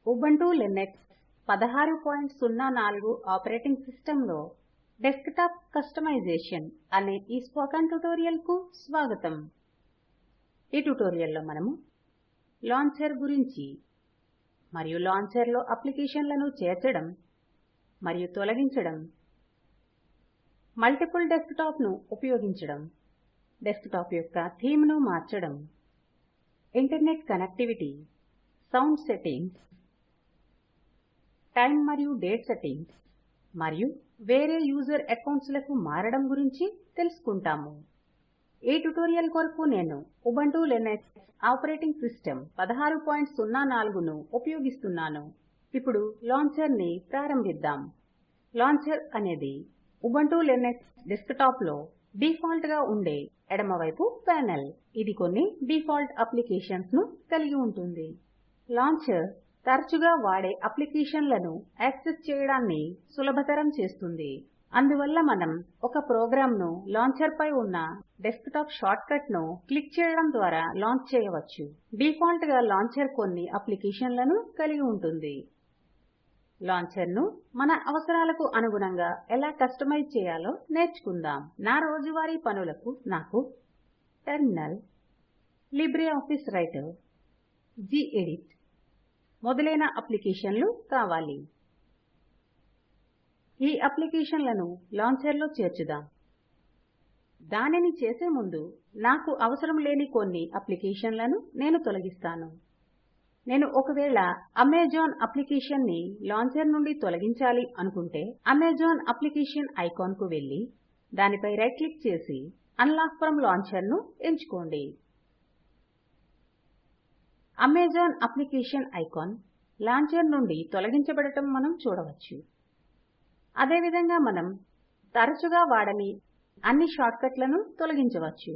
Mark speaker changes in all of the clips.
Speaker 1: Ubuntu Linux 16.04 operating సిస్టంలో desktop customization అనే ఈ స్పోకెన్ ట్యుటోరియల్కు స్వాగతం. ఈ ట్యుటోరియల్లో మనము లాంచర్ గురించి మరియు లాంచర్లో అప్లికేషన్లను చేర్చడం మరియు తొలగించడం, మల్టిపుల్ డెస్క్టాప్ను ఉపయోగించడం, డెస్క్టాప్ యొక్క థీమ్ను మార్చడం, internet connectivity, sound settings, time మరియు డేట్ సెట్టింగ్స్ మరియు వేరే యూజర్ అకౌంట్స్లకు మారడం గురించి తెలుసుకుంటాము. ఈ ట్యుటోరియల్ కొరకు నేను ఉబుంటూ లినక్స్ ఆపరేటింగ్ సిస్టమ్ 16.04ను ఉపయోగిస్తున్నాను. ఇప్పుడు లాంచర్ని ప్రారంభిద్దాం. లాంచర్ అనేది ఉబుంటూ లినక్స్ డెస్క్టాప్లో డిఫాల్ట్గా ఉండే ఎడమవైపు ప్యానెల్. ఇది కొన్ని డిఫాల్ట్ అప్లికేషన్స్ను కలిగి ఉంటుంది. లాంచర్ తరచుగా వాడే అప్లికేషన్లను యాక్సెస్ చేయడాన్ని సులభతరం చేస్తుంది. అందువల్ల మనం ఒక ప్రోగ్రామ్ను లాంచర్పై ఉన్న డెస్క్టాప్ షార్ట్కట్ను క్లిక్ చేయడం ద్వారా లాంచ్ చేయవచ్చు. డిఫాల్ట్గా లాంచర్ కొన్ని అప్లికేషన్లను కలిగి ఉంటుంది. లాంచర్ను మన అవసరాలకు అనుగుణంగా ఎలా కస్టమైజ్ చేయాలో నేర్చుకుందాం. నా రోజువారీ పనులకు నాకు టెర్మినల్, లిబ్రేఆఫీస్ రైటర్, గెడిట్ మొదలైన అప్లికేషన్లు కావాలి. ఈ అప్లికేషన్లను లాంచర్లో చేర్చుదాం. దానిని చేసే ముందు నాకు అవసరం లేని కొన్ని అప్లికేషన్లను నేను తొలగిస్తాను. నేను ఒకవేళ అమెజాన్ అప్లికేషన్ని లాంచర్ నుండి తొలగించాలి అనుకుంటే అమెజాన్ అప్లికేషన్ ఐకాన్కు వెళ్ళి దానిపై రైట్ క్లిక్ చేసి అన్లాక్ ఫ్రమ్ లాంచర్ను ఎంచుకోండి. అమెజాన్ అప్లికేషన్ ఐకాన్ లాంచర్ నుండి తొలగించబడటం మనం చూడవచ్చు. అదేవిధంగా మనం తరచుగా వాడని అన్ని షార్ట్కట్లను తొలగించవచ్చు.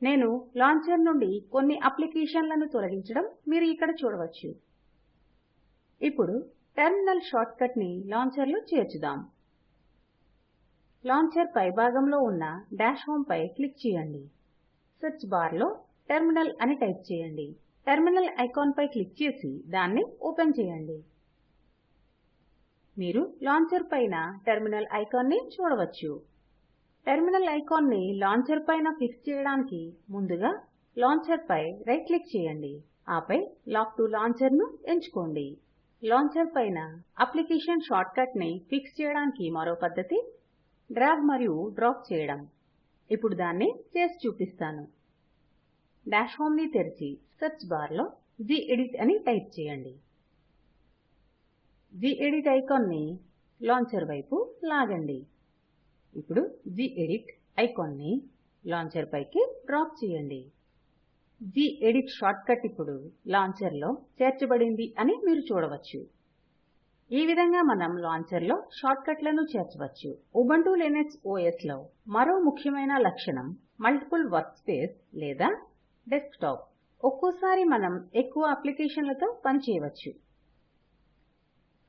Speaker 1: నేను లాంచర్ నుండి కొన్ని అప్లికేషన్లను తొలగించడం మీరు ఇక్కడ చూడవచ్చు. ఇప్పుడు టెర్మినల్ షార్ట్కట్ని లాంచర్లో చేర్చుదాం. లాంచర్ పైభాగంలో ఉన్న డాష్ హోమ్ పై క్లిక్ చేయండి. సెర్చ్ బార్లో టెర్మినల్ అని టైప్ చేయండి. టెర్మినల్ ఐకాన్ పై క్లిక్ చేసి దాన్ని ఓపెన్ చేయండి. మీరు లాంచర్ పైన టెర్మినల్ ఐకాన్ని చూడవచ్చు. టెర్మినల్ ఐకాన్ని లాంచర్ పైన ఫిక్స్ చేయడానికి ముందుగా లాంచర్ పై రైట్ క్లిక్ చేయండి. ఆపై లాక్ టు లాంచర్ ను ఎంచుకోండి. లాంచర్ పైన అప్లికేషన్ షార్ట్కట్ని ఫిక్స్ చేయడానికి మరో పద్ధతి డ్రాగ్ మరియు డ్రాప్ చేయడం. ఇప్పుడు దాన్ని చేసి చూపిస్తాను. డాష్ హోమ్ ని తెరిచి సెర్చ్ బార్లో గెడిట్ అని టైప్ చేయండి. గెడిట్ ఐకాన్ని లాంచర్ వైపు లాగండి. ఇప్పుడు గెడిట్ ఐకాన్ని లాంచర్ పైకి డ్రాప్ చేయండి. గెడిట్ షార్ట్కట్ ఇప్పుడు లాంచర్లో చేర్చబడింది అని మీరు చూడవచ్చు. ఈ విధంగా మనం లాంచర్లో షార్ట్కట్లను చేర్చవచ్చు. ఉబుంటూ లినక్స్ OS లో మరో ముఖ్యమైన లక్షణం మల్టిపుల్ వర్క్స్పేస్ లేదా డెస్క్టాప్. ఒక్కోసారి మనం ఎక్కువ అప్లికేషన్లతో పనిచేయవచ్చు.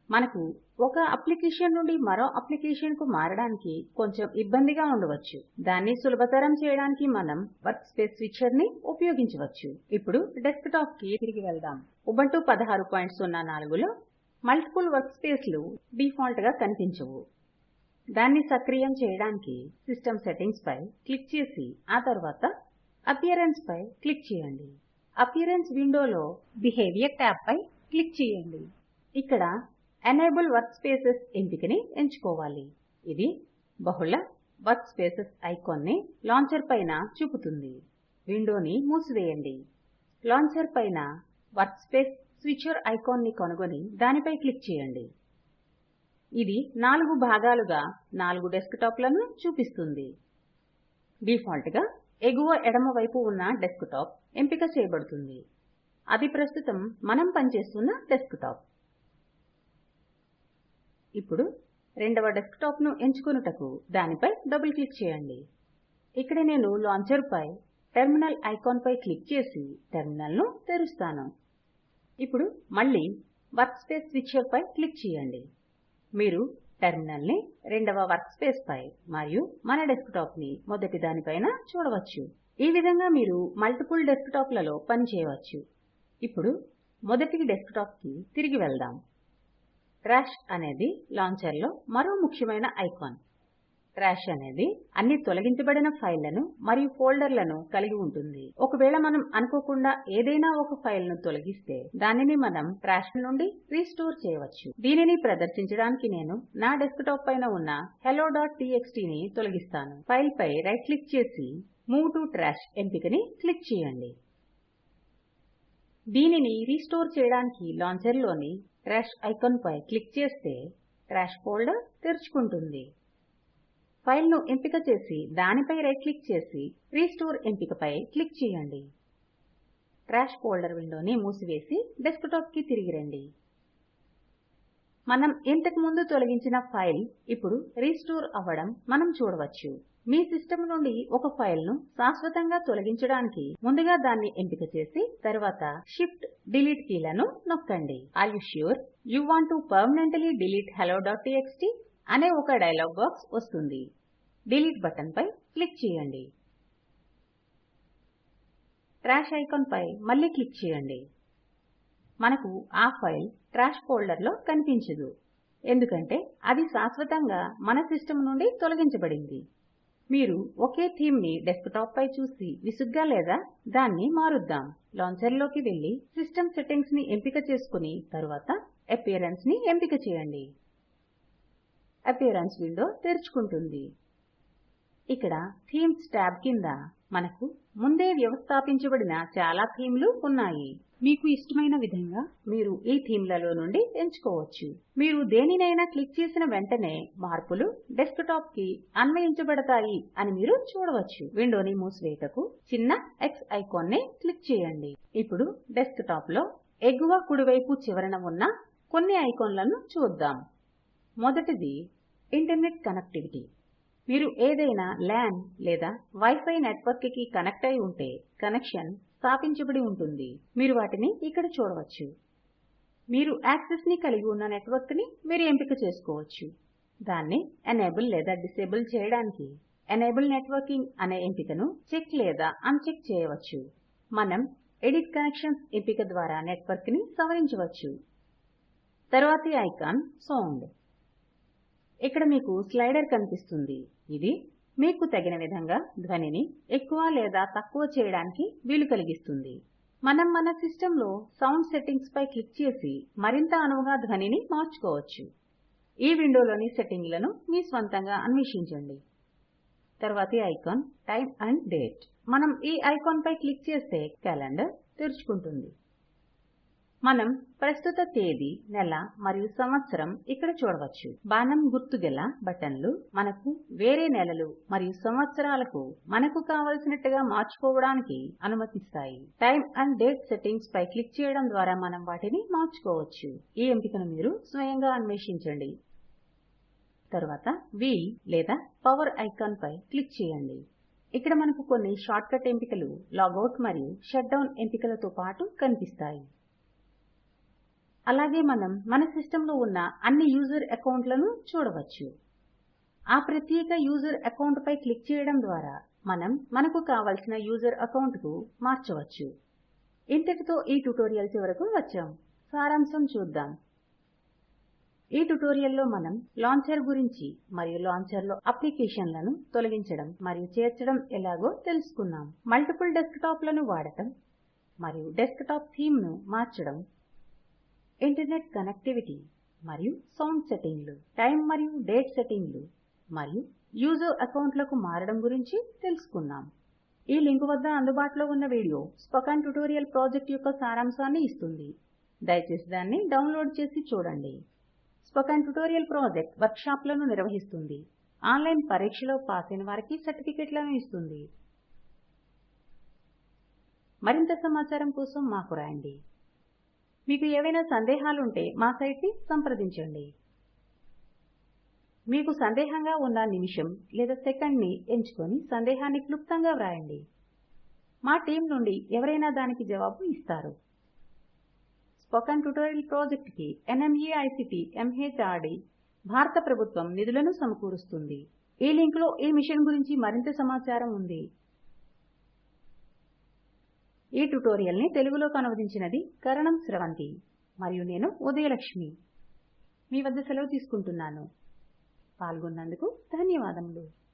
Speaker 1: మనకు ఒక అప్లికేషన్ నుండి మరో అప్లికేషన్కు మారడానికి కొంచెం ఇబ్బందిగా ఉండవచ్చు. దాన్ని సులభతరం చేయడానికి మనం వర్క్స్పేస్ స్విచర్ని ఉపయోగించవచ్చు. ఇప్పుడు డెస్క్టాప్కి తిరిగి వెళ్దాం. ఉబుంటూ 16.04లో మల్టిపుల్ వర్క్స్పేస్లు డిఫాల్ట్గా కనిపించవు. దాన్ని సక్రియం చేయడానికి సిస్టమ్ సెట్టింగ్స్ పై క్లిక్ చేసి ఆ తర్వాత అపియరెన్స్ పై క్లిక్ చేయండి. అపియరెన్స్ విండోలో బిహేవియర్ ట్యాబ్ పై క్లిక్ చేయండి. ఇక్కడ ఎనేబుల్ వర్క్స్పేసెస్ ఎంపికని ఎంచుకోవాలి. ఇది బహుళ వర్క్స్పేసెస్ ఐకాన్ని లాంచర్ పైన చూపుతుంది. విండోని మూసివేయండి. లాంచర్ పైన వర్క్స్పేస్ స్విచర్ ఐకాన్ని కనుగొని దానిపై క్లిక్ చేయండి. ఇది 4 భాగాలుగా 4 డెస్క్టాప్లను చూపిస్తుంది. డిఫాల్ట్గా ఎగువ ఎడమ వైపు ఉన్న డెస్క్టాప్ ఎంపిక చేయబడుతుంది. అది ప్రస్తుతం మనం పనిచేస్తున్న డెస్క్టాప్. ఇప్పుడు రెండవ డెస్క్టాప్ను ఎంచుకొనుటకు దానిపై డబుల్ క్లిక్ చేయండి. ఇక్కడ నేను లాంచర్ పై టెర్మినల్ ఐకాన్ పై క్లిక్ చేసి టెర్మినల్ను తెరుస్తాను. ఇప్పుడు మళ్ళీ వర్క్స్పేస్ స్విచర్ పై క్లిక్ చేయండి. మీరు టెర్మినల్ని రెండవ వర్క్స్పేస్ పై మరియు మన డెస్క్టాప్ని మొదటి దానిపైన చూడవచ్చు. ఈ విధంగా మీరు మల్టిపుల్ డెస్క్టాప్లలో పని చేయవచ్చు. ఇప్పుడు మొదటి డెస్క్టాప్ కి తిరిగి వెళ్దాం. ట్రాష్ అనేది లాంచర్ లో మరో ముఖ్యమైన ఐకాన్. ట్రాష్ అనేది అన్ని తొలగించబడిన ఫైళ్లను మరియు ఫోల్డర్లను కలిగి ఉంటుంది. ఒకవేళ మనం అనుకోకుండా ఏదైనా ఒక ఫైల్ ను తొలగిస్తే దానిని మనం ట్రాష్ నుండి రీస్టోర్ చేయవచ్చు. దీనిని ప్రదర్శించడానికి నేను నా డెస్క్టాప్ పైన ఉన్న hello.txt ని తొలగిస్తాను. ఫైల్ పై రైట్ క్లిక్ చేసి మూవ్ టు ట్రాష్ ఎంపికని క్లిక్ చేయండి. దీనిని రీస్టోర్ చేయడానికి లాంచర్ లోని ట్రాష్ ఐకాన్ పై క్లిక్ చేస్తే ట్రాష్ ఫోల్డర్ తెరుచుకుంటుంది. ఫైల్ ను ఎంపిక చేసి దానిపై రైట్ క్లిక్ చేసి రీస్టోర్ ఎంపికపై క్లిక్ చేయండి. ట్రాష్ ఫోల్డర్ విండోని మూసివేసి డెస్క్టాప్ కి తిరిగి రండి. మనం ఇంతకు ముందు తొలగించిన ఫైల్ ఇప్పుడు రీస్టోర్ అవ్వడం మనం చూడవచ్చు. మీ సిస్టమ్ నుండి ఒక ఫైల్ ను శాశ్వతంగా తొలగించడానికి ముందుగా దాన్ని ఎంపిక చేసి తర్వాత Shift Delete కీలను నొక్కండి. Are you sure you want to permanently delete hello.txt అనే ఒక డైలాగ్ బాక్స్ వస్తుంది. డిలీట్ బటన్ పై క్లిక్ చేయండి. ట్రాష్ ఐకాన్ పై మళ్ళీ క్లిక్ చేయండి. మనకు ఆ ఫైల్ ట్రాష్ ఫోల్డర్ లో కనిపించదు. ఎందుకంటే అది శాశ్వతంగా మన సిస్టమ్ నుండి తొలగించబడింది. మీరు ఒకే థీమ్ ని డెస్క్టాప్ పై చూసి విసుగ్గా లేదా దాన్ని మారుద్దాం. లాంచర్ లోకి వెళ్లి సిస్టమ్ సెట్టింగ్స్ ని ఎంపిక చేసుకుని తరువాత అపియరెన్స్ ని ఎంపిక చేయండి. అపియరెన్స్ విండో తెరుచుకుంటుంది. ఇక్కడ థీమ్స్ ట్యాబ్ కింద మనకు ముందే వ్యవస్థాపించబడిన చాలా థీమ్లు ఉన్నాయి. మీకు ఇష్టమైన విధంగా మీరు ఈ థీమ్లలో నుండి ఎంచుకోవచ్చు. మీరు దేనినైనా క్లిక్ చేసిన వెంటనే మార్పులు డెస్క్టాప్ కి అన్వయించబడతాయి అని మీరు చూడవచ్చు. విండోని మూసివేయటకు చిన్న X ఐకాన్ ని క్లిక్ చేయండి. ఇప్పుడు డెస్క్టాప్ లో ఎగువ కుడివైపు చివరన ఉన్న కొన్ని ఐకాన్లను చూద్దాం. మొదటిది ఇంటర్నెట్ కనెక్టివిటీ. మీరు ఏదైనా LAN లేదా వైఫై నెట్వర్క్ కి కనెక్ట్ అయి ఉంటే కనెక్షన్ స్థాపించబడి ఉంటుంది. మీరు వాటిని ఇక్కడ చూడవచ్చు. మీరు యాక్సెస్ ని కలిగి ఉన్న నెట్వర్క్ ని మీరు ఎంపిక చేసుకోవచ్చు. దాన్ని ఎనేబుల్ లేదా డిసేబుల్ చేయడానికి ఎనేబుల్ నెట్వర్కింగ్ అనే ఎంపికను చెక్ లేదా అన్చెక్ చేయవచ్చు. మనం ఎడిట్ కనెక్షన్స్ ఎంపిక ద్వారా నెట్వర్క్ ని సవరించవచ్చు. తరువాతి ఐకాన్ సౌండ్. ఇక్కడ మీకు స్లైడర్ కనిపిస్తుంది. ఇది మీకు తగిన విధంగా ధ్వనిని ఎక్కువ లేదా తక్కువ చేయడానికి వీలు కలిగిస్తుంది. మనం మన సిస్టమ్ లో సౌండ్ సెట్టింగ్స్ పై క్లిక్ చేసి మరింత అనువుగా ధ్వనిని మార్చుకోవచ్చు. ఈ విండోలోని సెట్టింగ్లను మీ స్వంతంగా అన్వేషించండి. తరువాతి ఐకాన్ టైమ్ అండ్ డేట్. మనం ఈ ఐకాన్ పై క్లిక్ చేస్తే క్యాలెండర్ తెరుచుకుంటుంది. మనం ప్రస్తుత తేదీ, నెల మరియు సంవత్సరం ఇక్కడ చూడవచ్చు. బాణం గుర్తు గల బటన్లు మనకు వేరే నెలలు మరియు సంవత్సరాలకు మనకు కావలసినట్టుగా మార్చుకోవడానికి అనుమతిస్తాయి. టైమ్ అండ్ డేట్ సెట్టింగ్స్ పై క్లిక్ చేయడం ద్వారా మనం వాటిని మార్చుకోవచ్చు. ఈ ఎంపికను మీరు స్వయంగా అన్వేషించండి. తరువాత వీల్ లేదా పవర్ ఐకాన్ పై క్లిక్ చేయండి. ఇక్కడ మనకు కొన్ని షార్ట్ కట్ ఎంపికలు లాగౌట్ మరియు షట్ డౌన్ ఎంపికలతో పాటు కనిపిస్తాయి. అలాగే మనం మన సిస్టమ్ లో ఉన్న అన్ని యూజర్ అకౌంట్లను చూడవచ్చు. ఆ ప్రత్యేక యూజర్ అకౌంట్ పై క్లిక్ చేయడం ద్వారా మనం మనకు కావలసిన యూజర్ అకౌంట్ కు మార్చవచ్చు. ఇంతటితో ఈ ట్యుటోరియల్ చివరకు వచ్చాం. సారాంశం చూద్దాం. ఈ ట్యుటోరియల్లో మనం లాంచర్ గురించి మరియు లాంచర్ లో అప్లికేషన్లను తొలగించడం మరియు చేర్చడం ఎలాగో తెలుసుకున్నాం. మల్టిపుల్ డెస్క్టాప్లను వాడటం మరియు డెస్క్టాప్ థీమ్ ను మార్చడం, ఇంటర్నెట్ కనెక్టివిటీ మరియు సౌండ్ సెట్టింగ్లు, టైమ్ మరియు డేట్ సెట్టింగ్లు మరియు యూజర్ అకౌంట్లకు మారడం గురించి తెలుసుకున్నాం. ఈ లింక్ వద్ద అందుబాటులో ఉన్న వీడియో స్పోకెన్ ట్యుటోరియల్ ప్రాజెక్ట్ యొక్క సారాంశాన్ని ఇస్తుంది. దయచేసి దాన్ని డౌన్లోడ్ చేసి చూడండి. స్పోకెన్ ట్యుటోరియల్ ప్రాజెక్ట్ వర్క్షాప్లను నిర్వహిస్తుంది. ఆన్లైన్ పరీక్షలో పాస్ అయిన వారికి సర్టిఫికెట్లను ఇస్తుంది. మరింత సమాచారం కోసం మాకు రాయండి. మీకు ఏవైనా సందేహాలుంటే మా సైట్ ని సంప్రదించండి. మీకు సందేహంగా ఉన్న నిమిషం లేదా సెకండ్ ని ఎంచుకొని సందేహాన్ని క్లుప్తంగా వ్రాయండి. మా టీం నుండి ఎవరైనా దానికి జవాబు ఇస్తారు. స్పోకెన్ ట్యుటోరియల్ ప్రాజెక్ట్ కి NMEICT MHRD భారత ప్రభుత్వం నిధులను సమకూరుస్తుంది. ఈ లింక్ లో ఈ మిషన్ గురించి మరింత సమాచారం ఉంది. ఈ ట్యుటోరియల్ని తెలుగులోకి అనువదించినది కరణం స్రవంతి మరియు నేను ఉదయలక్ష్మి మీ వద్ద సెలవు తీసుకుంటున్నాను. పాల్గొన్నందుకు ధన్యవాదములు.